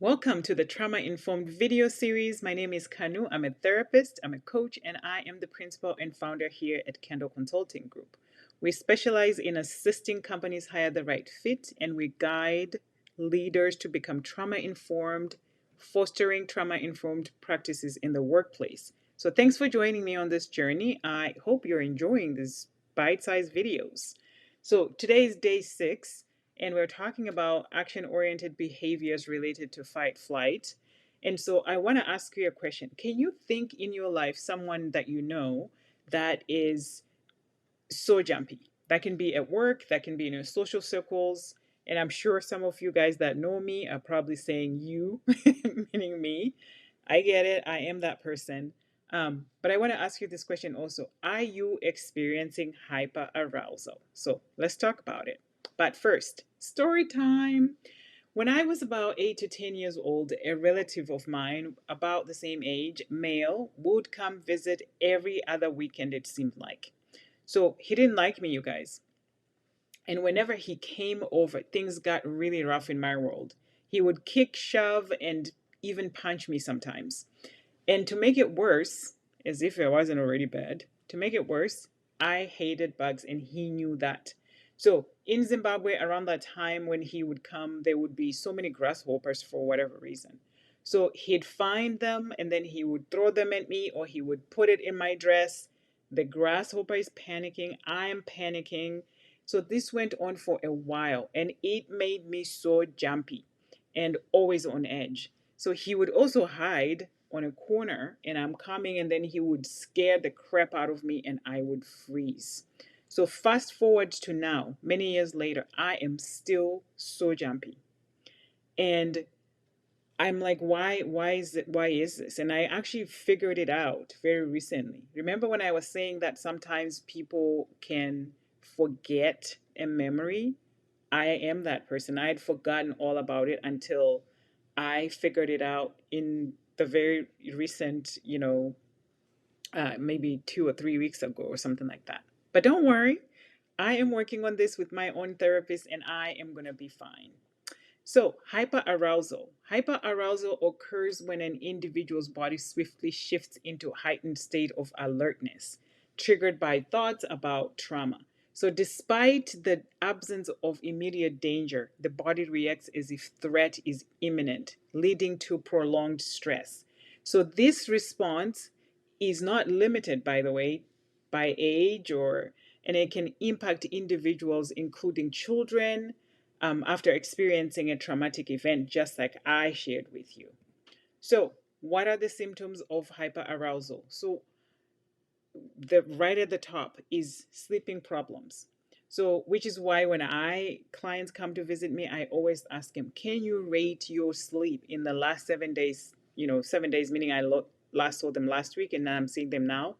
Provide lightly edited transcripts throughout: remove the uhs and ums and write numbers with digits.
Welcome to the Trauma Informed video series. My name is Kanu. I'm a therapist, I'm a coach, and I am the principal and founder here at Kendall Consulting Group. We specialize in assisting companies hire the right fit, and we guide leaders to become trauma informed, fostering trauma informed practices in the workplace. So, thanks for joining me on this journey. I hope you're enjoying these bite sized videos. So, today is day 6 and we're talking about action oriented behaviors related to fight flight. And so I want to ask you a question. Can you think in your life someone that you know that is so jumpy? That can be at work, that can be in your social circles. And I'm sure some of you guys that know me are probably saying you, meaning me. I get it. I am that person. But I want to ask you this question also. Are you experiencing hyperarousal? So let's talk about it. But first, story time. When I was about 8 to 10 years old, a relative of mine, about the same age, male, would come visit every other weekend, it seemed like. So he didn't like me, you guys. And whenever he came over, things got really rough in my world. He would kick, shove, and even punch me sometimes. And to make it worse, as if it wasn't already bad, to make it worse, I hated bugs and he knew that. So in Zimbabwe, around that time when he would come, there would be so many grasshoppers for whatever reason. So he'd find them and then he would throw them at me or he would put it in my dress. The grasshopper is panicking. I'm panicking. So this went on for a while and it made me so jumpy and always on edge. So he would also hide on a corner and I'm coming and then he would scare the crap out of me and I would freeze. So fast forward to now, many years later, I am still so jumpy. And I'm like, why is this? And I actually figured it out very recently. Remember when I was saying that sometimes people can forget a memory? I am that person. I had forgotten all about it until I figured it out in the very recent, maybe 2 or 3 weeks ago or something like that. But don't worry, I am working on this with my own therapist and I am going to be fine. So, hyperarousal. Hyperarousal occurs when an individual's body swiftly shifts into a heightened state of alertness, triggered by thoughts about trauma. So, despite the absence of immediate danger, the body reacts as if threat is imminent, leading to prolonged stress. So, this response is not limited, by the way, by age and it can impact individuals, including children, after experiencing a traumatic event, just like I shared with you. So, what are the symptoms of hyperarousal? So, the right at the top is sleeping problems. So, which is why when clients come to visit me, I always ask them, "Can you rate your sleep in the last 7 days?" 7 days meaning last saw them last week, and now I'm seeing them now.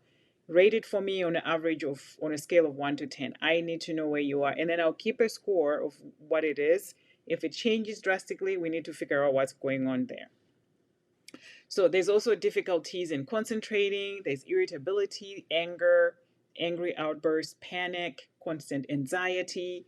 Rate it for me on an average on a scale of 1 to 10. I need to know where you are, and then I'll keep a score of what it is. If it changes drastically, we need to figure out what's going on there. So there's also difficulties in concentrating, there's irritability, anger, angry outbursts, panic, constant anxiety,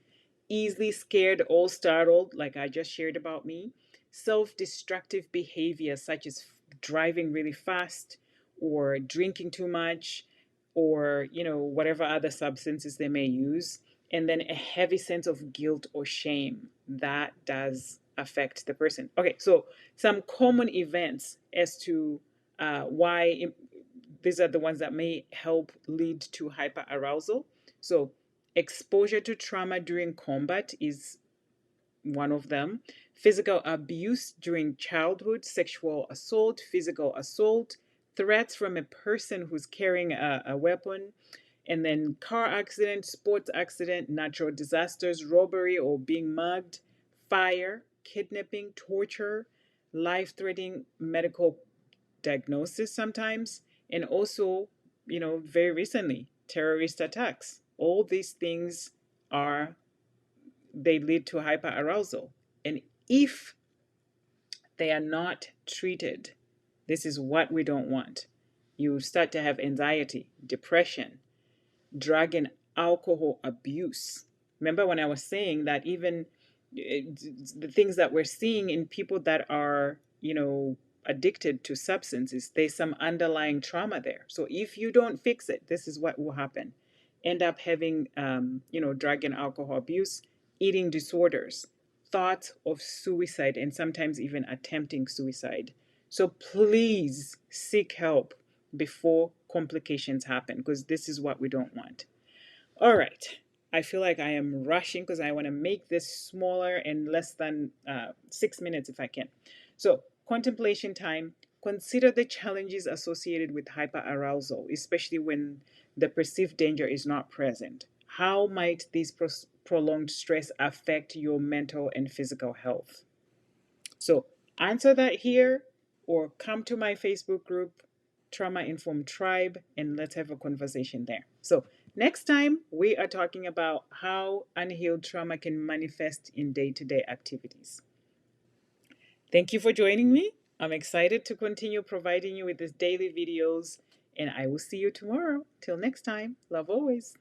easily scared or startled, like I just shared about me, self-destructive behavior such as driving really fast or drinking too much or whatever other substances they may use, and then a heavy sense of guilt or shame that does affect the person. Okay, so some common events as to why these are the ones that may help lead to hyperarousal. So, exposure to trauma during combat is one of them. Physical abuse during childhood, sexual assault, physical assault, threats from a person who's carrying a weapon, and then car accident, sports accident, natural disasters, robbery or being mugged, fire, kidnapping, torture, life-threatening medical diagnosis sometimes, and also, very recently, terrorist attacks. All these things they lead to hyperarousal. And if they are not treated, this is what we don't want. You start to have anxiety, depression, drug and alcohol abuse. Remember when I was saying that even the things that we're seeing in people that are, addicted to substances, there's some underlying trauma there. So if you don't fix it, this is what will happen. End up having, drug and alcohol abuse, eating disorders, thoughts of suicide, and sometimes even attempting suicide. So please seek help before complications happen, because this is what we don't want. All right. I feel like I am rushing because I want to make this smaller and less than 6 minutes if I can. So, contemplation time. Consider the challenges associated with hyperarousal, especially when the perceived danger is not present. How might this prolonged stress affect your mental and physical health? So answer that here, or come to my Facebook group, Trauma Informed Tribe, and let's have a conversation there. So next time, we are talking about how unhealed trauma can manifest in day-to-day activities. Thank you for joining me. I'm excited to continue providing you with these daily videos, and I will see you tomorrow. Till next time, love always.